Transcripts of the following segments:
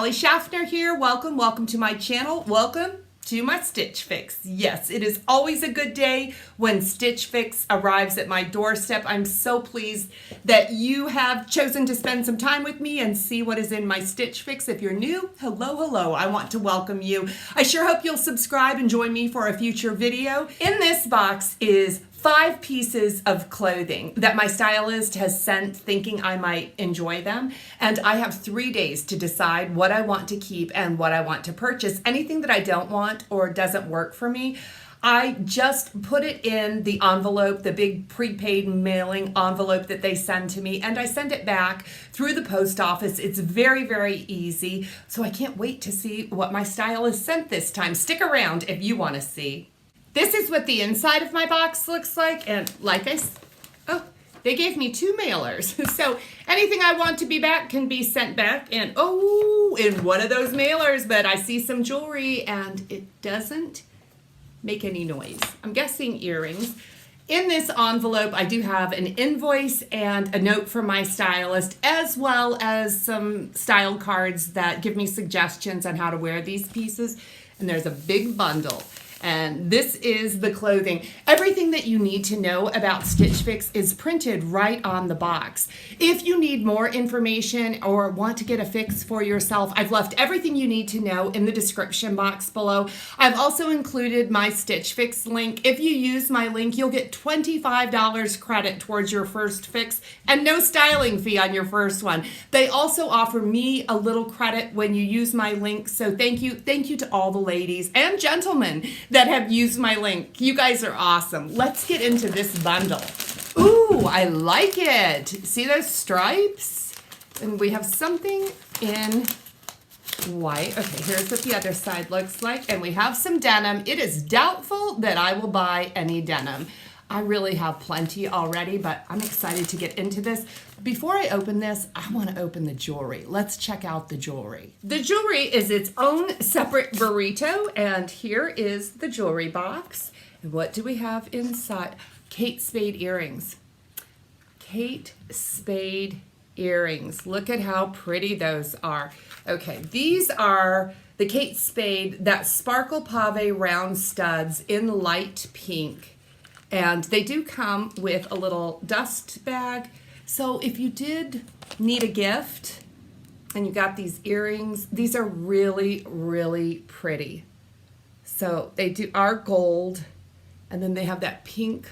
Shaffner here. Welcome to my channel. Welcome to my Stitch Fix. Yes, it is always a good day when Stitch Fix arrives at my doorstep. I'm so pleased that you have chosen to spend some time with me and see what is in my Stitch Fix. If you're new, hello. I want to welcome you. I sure hope you'll subscribe and join me for a future video. In this box is 5 pieces of clothing that my stylist has sent thinking I might enjoy them. And I have 3 days to decide what I want to keep and what I want to purchase. Anything that I don't want or doesn't work for me, I just put it in the envelope, the big prepaid mailing envelope that they send to me, and I send it back through the post office. It's very easy. So I can't wait to see what my stylist sent this time. Stick around if you want to see. This is what the inside of my box looks like, and they gave me 2 mailers. So anything I want to be back can be sent back, and in one of those mailers, but I see some jewelry and it doesn't make any noise. I'm guessing earrings. In this envelope, I do have an invoice and a note from my stylist, as well as some style cards that give me suggestions on how to wear these pieces. And there's a big bundle. And this is the clothing. Everything that you need to know about Stitch Fix is printed right on the box. If you need more information or want to get a fix for yourself, I've left everything you need to know in the description box below. I've also included my Stitch Fix link. If you use my link, you'll get $25 credit towards your first fix and no styling fee on your first one. They also offer me a little credit when you use my link. So thank you to all the ladies and gentlemen that have used my link. You guys are awesome. Let's get into this bundle. Ooh, I like it. See those stripes? And we have something in white. Okay, here's what the other side looks like. And we have some denim. It is doubtful that I will buy any denim. I really have plenty already, but I'm excited to get into this. Before I open this, I want to open the jewelry. Let's check out the jewelry. The jewelry is its own separate burrito, and here is the jewelry box. And what do we have inside? Kate Spade earrings. Kate Spade earrings. Look at how pretty those are. Okay, these are the Kate Spade, that sparkle pave round studs in light pink. And they do come with a little dust bag. So if you did need a gift and you got these earrings, these are really pretty. So they are gold, and then they have that pink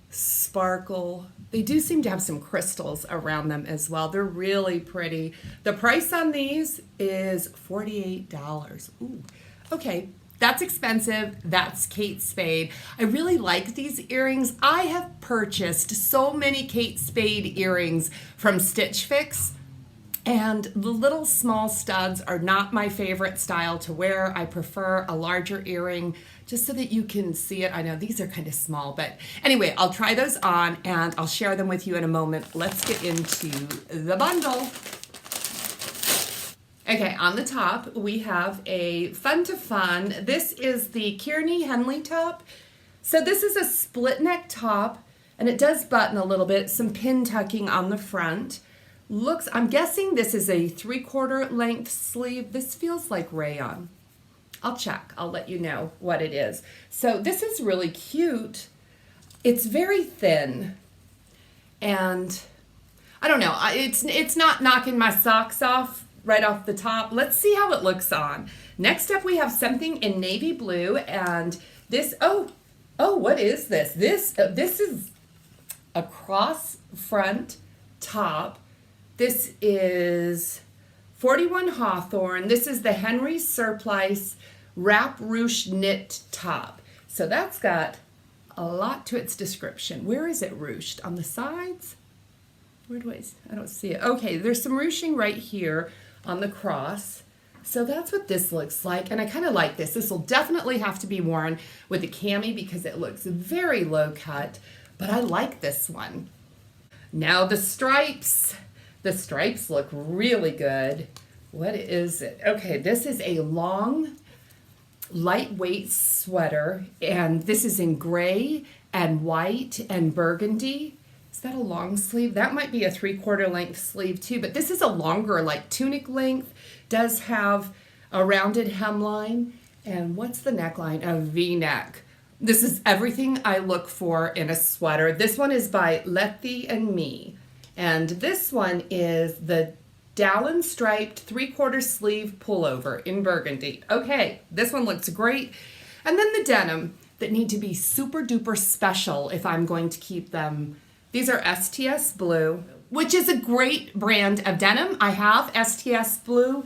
sparkle. They do seem to have some crystals around them as well. They're really pretty. The price on these is $48. Ooh, okay. That's expensive. That's Kate Spade. I really like these earrings. I have purchased so many Kate Spade earrings from Stitch Fix, and the little small studs are not my favorite style to wear. I prefer a larger earring just so that you can see it. I know these are kind of small, but anyway, I'll try those on and I'll share them with you in a moment. Let's get into the bundle. Okay, on the top, we have a Fun to Fun. This is the Kearney Henley top. So this is a split neck top, and it does button a little bit, some pin tucking on the front. I'm guessing this is a 3/4 length sleeve. This feels like rayon. I'll check, I'll let you know what it is. So this is really cute. It's very thin, and I don't know, it's not knocking my socks off right off the top. Let's see how it looks on. Next up, we have something in navy blue, and this, what is this? This is a cross front top. This is 41 Hawthorne. This is the Henry Surplice wrap ruche knit top. So that's got a lot to its description. Where is it ruched? On the sides? I don't see it. Okay, there's some ruching right here on the cross. So that's what this looks like, and I kind of like this. This will definitely have to be worn with a cami because it looks very low cut, but I like this one. Now the stripes. The stripes look really good. What is it? Okay, this is a long, lightweight sweater, and this is in gray and white and burgundy. that a long sleeve? That might be a 3/4 length sleeve too, but this is a longer, like tunic length. Does have a rounded hemline. And what's the neckline? A V-neck. This is everything I look for in a sweater. This one is by Letty and Me. And this one is the Dallin striped 3/4 sleeve pullover in burgundy. Okay, this one looks great. And then the denim that need to be super duper special if I'm going to keep them. These are STS Blue, which is a great brand of denim. I have STS Blue.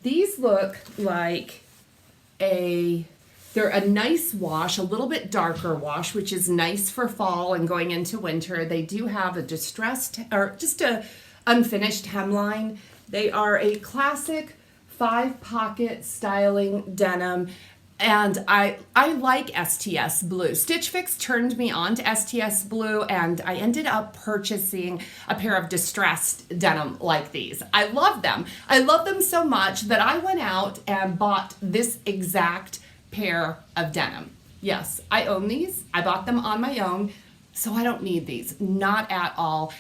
These look like they're a nice wash, a little bit darker wash, which is nice for fall and going into winter. They do have a distressed, or just a unfinished hemline. They are a classic 5-pocket styling denim. And I like STS Blue. Stitch Fix turned me on to STS Blue, and I ended up purchasing a pair of distressed denim like these. I love them. I love them so much that I went out and bought this exact pair of denim. Yes, I own these. I bought them on my own, so I don't need these. Not at all.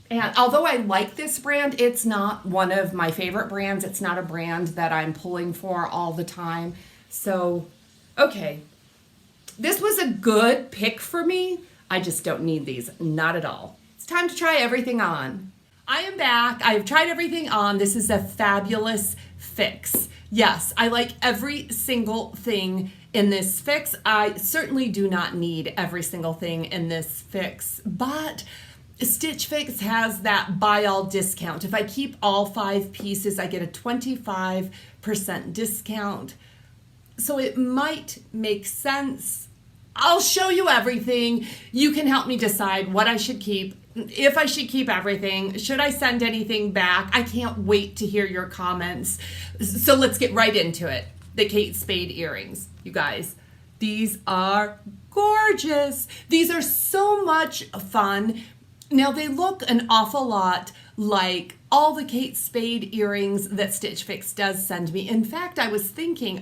And although I like this brand, it's not one of my favorite brands. It's not a brand that I'm pulling for all the time. So, okay, this was a good pick for me. I just don't need these, not at all. It's time to try everything on. I am back. I've tried everything on. This is a fabulous fix. Yes, I like every single thing in this fix. I certainly do not need every single thing in this fix, but Stitch Fix has that buy all discount. If I keep all 5 pieces, I get a 25% discount. So it might make sense. I'll show you everything. You can help me decide what I should keep, if I should keep everything. Should I send anything back? I can't wait to hear your comments. So let's get right into it. The Kate Spade earrings, you guys. These are gorgeous. These are so much fun. Now they look an awful lot like all the Kate Spade earrings that Stitch Fix does send me. In fact, I was thinking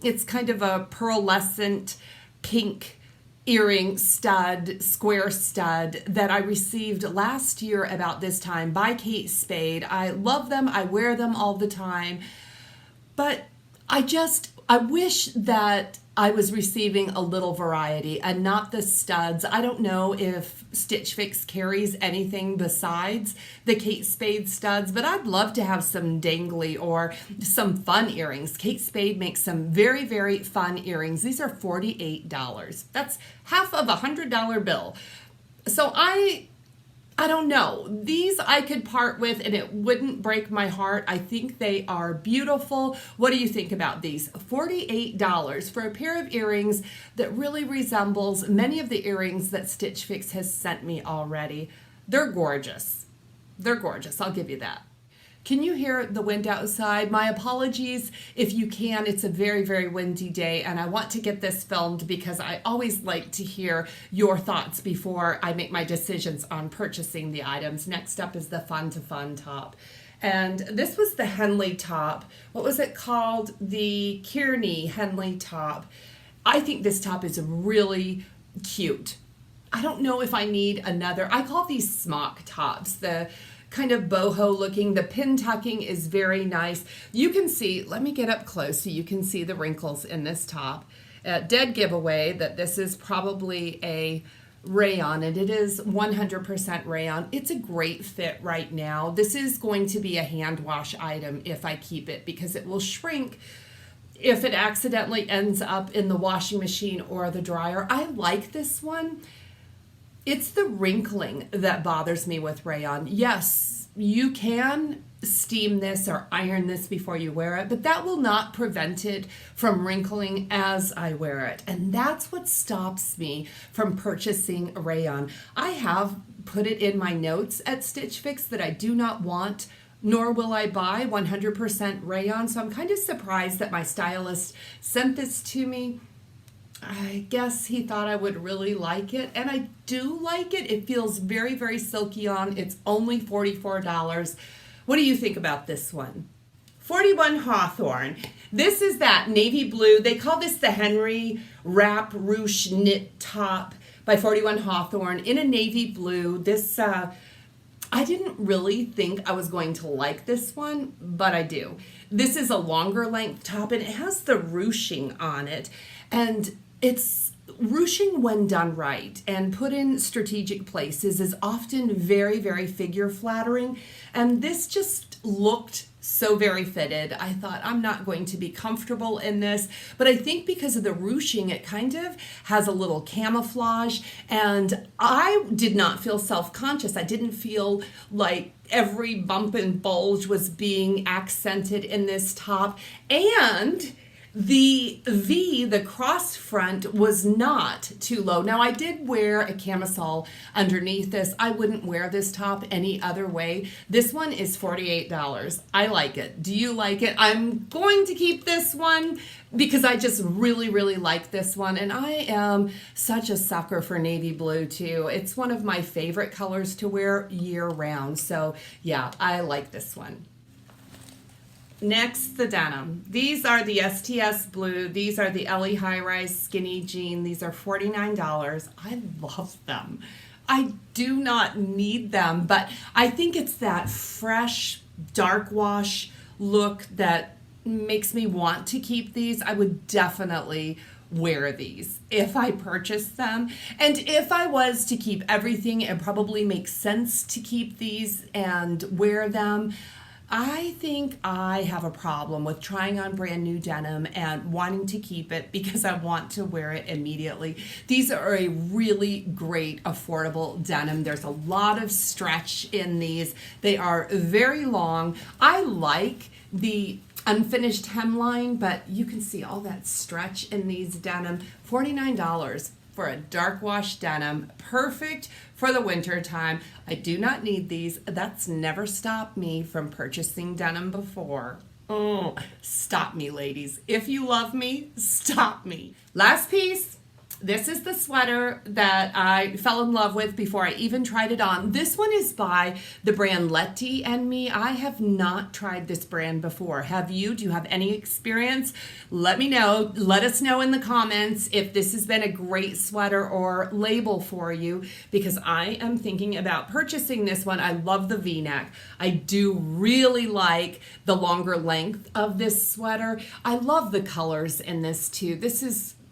it's kind of a pearlescent pink earring stud, square stud that I received last year about this time by Kate Spade. I love them. I wear them all the time. But I wish that I was receiving a little variety and not the studs. I don't know if Stitch Fix carries anything besides the Kate Spade studs, but I'd love to have some dangly or some fun earrings. Kate Spade makes some very, very fun earrings. These are $48. That's half of $100 bill. So I don't know. These I could part with and it wouldn't break my heart. I think they are beautiful. What do you think about these? $48 for a pair of earrings that really resembles many of the earrings that Stitch Fix has sent me already. They're gorgeous. They're gorgeous. I'll give you that. Can you hear the wind outside? My apologies if you can. It's a very, very windy day and I want to get this filmed because I always like to hear your thoughts before I make my decisions on purchasing the items. Next up is the Fun to Fun top. And this was the Henley top. What was it called? The Kearney Henley top. I think this top is really cute. I don't know if I need another. I call these smock tops. The kind of boho looking. The pin tucking is very nice. You can see, let me get up close so you can see the wrinkles in this top. Dead giveaway that this is probably a rayon, and it is 100% rayon. It's a great fit right now. This is going to be a hand wash item if I keep it because it will shrink if it accidentally ends up in the washing machine or the dryer. I like this one. It's the wrinkling that bothers me with rayon. Yes, you can steam this or iron this before you wear it, but that will not prevent it from wrinkling as I wear it. And that's what stops me from purchasing rayon. I have put it in my notes at Stitch Fix that I do not want, nor will I buy 100% rayon. So I'm kind of surprised that my stylist sent this to me. I guess he thought I would really like it, and I do like it. It feels very, very silky on. It's only $44. What do you think about this one? 41 Hawthorne. This is that navy blue. They call this the Henry Wrap Ruche knit top, by 41 Hawthorne in a navy blue. This, I didn't really think I was going to like this one, but I do. This is a longer length top and it has the ruching on it. And it's ruching when done right and put in strategic places is often very, very figure flattering. And this just looked so very fitted. I thought I'm not going to be comfortable in this, but I think because of the ruching, it kind of has a little camouflage, and I did not feel self-conscious. I didn't feel like every bump and bulge was being accented in this top, and the V, the cross front, was not too low. Now, I did wear a camisole underneath this. I wouldn't wear this top any other way. This one is $48. I like it. Do you like it? I'm going to keep this one because I just really, really like this one. And I am such a sucker for navy blue, too. It's one of my favorite colors to wear year round. So, yeah, I like this one. Next, the denim. These are the STS blue. These are the Ellie high-rise skinny jean. These are $49. I love them. I do not need them, but I think it's that fresh, dark wash look that makes me want to keep these. I would definitely wear these if I purchased them. And if I was to keep everything, it probably makes sense to keep these and wear them. I think I have a problem with trying on brand new denim and wanting to keep it because I want to wear it immediately. These are a really great affordable denim. There's a lot of stretch in these. They are very long. I like the unfinished hemline, but you can see all that stretch in these denim. $49 for a dark wash denim, perfect for the winter time. I do not need these. That's never stopped me from purchasing denim before. Oh, stop me, ladies. If you love me, stop me. Last piece. This is the sweater that I fell in love with before I even tried it on. This one is by the brand Letty and Me. I have not tried this brand before. Have you? Do you have any experience? Let me know. Let us know in the comments if this has been a great sweater or label for you, because I am thinking about purchasing this one. I love the V-neck. I do really like the longer length of this sweater. I love the colors in this too.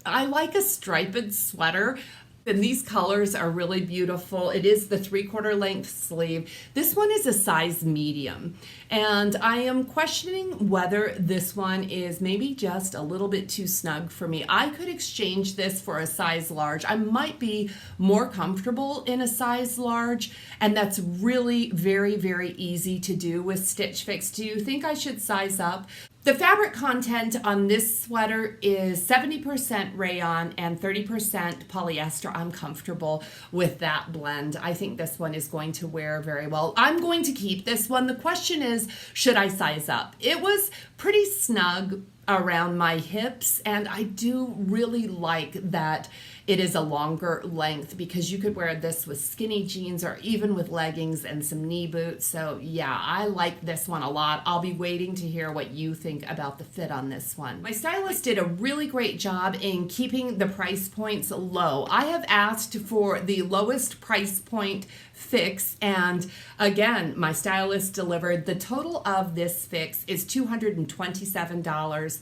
I like a striped sweater, and these colors are really beautiful. It is the 3/4 length sleeve. This one is a size medium, and I am questioning whether this one is maybe just a little bit too snug for me. I could exchange this for a size large. I might be more comfortable in a size large, and that's really very, very easy to do with Stitch Fix. Do you think I should size up? The fabric content on this sweater is 70% rayon and 30% polyester. I'm comfortable with that blend. I think this one is going to wear very well. I'm going to keep this one. The question is, should I size up? It was pretty snug around my hips, and I do really like that it is a longer length because you could wear this with skinny jeans or even with leggings and some knee boots. So yeah, I like this one a lot. I'll be waiting to hear what you think about the fit on this one. My stylist did a really great job in keeping the price points low. I have asked for the lowest price point fix, and again, my stylist delivered. The total of this fix is $227,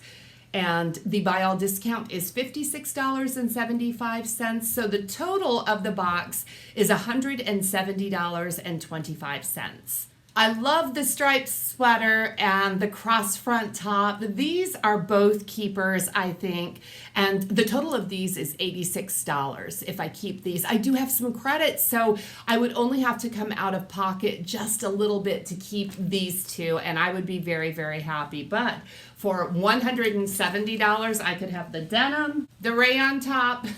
and the buy all discount is $56.75. So the total of the box is $170.25. I love the striped sweater and the cross front top. These are both keepers, I think, and the total of these is $86 if I keep these. I do have some credits, so I would only have to come out of pocket just a little bit to keep these two, and I would be very, very happy. But for $170, I could have the denim, the rayon top,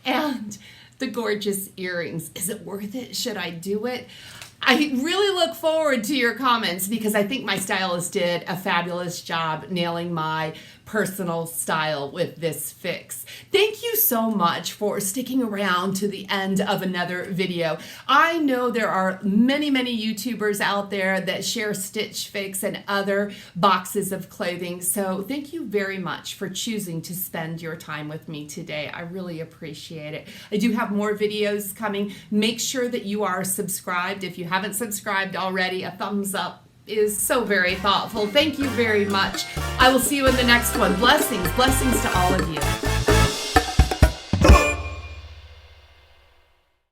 and the gorgeous earrings. Is it worth it? Should I do it? I really look forward to your comments because I think my stylist did a fabulous job nailing my personal style with this fix. Thank you so much for sticking around to the end of another video. I know there are many YouTubers out there that share Stitch Fix and other boxes of clothing, so thank you very much for choosing to spend your time with me today. I really appreciate it. I do have more videos coming. Make sure that you are subscribed. If you haven't subscribed already, a thumbs up is so very thoughtful. Thank you very much. I will see you in the next one. Blessings to all of you.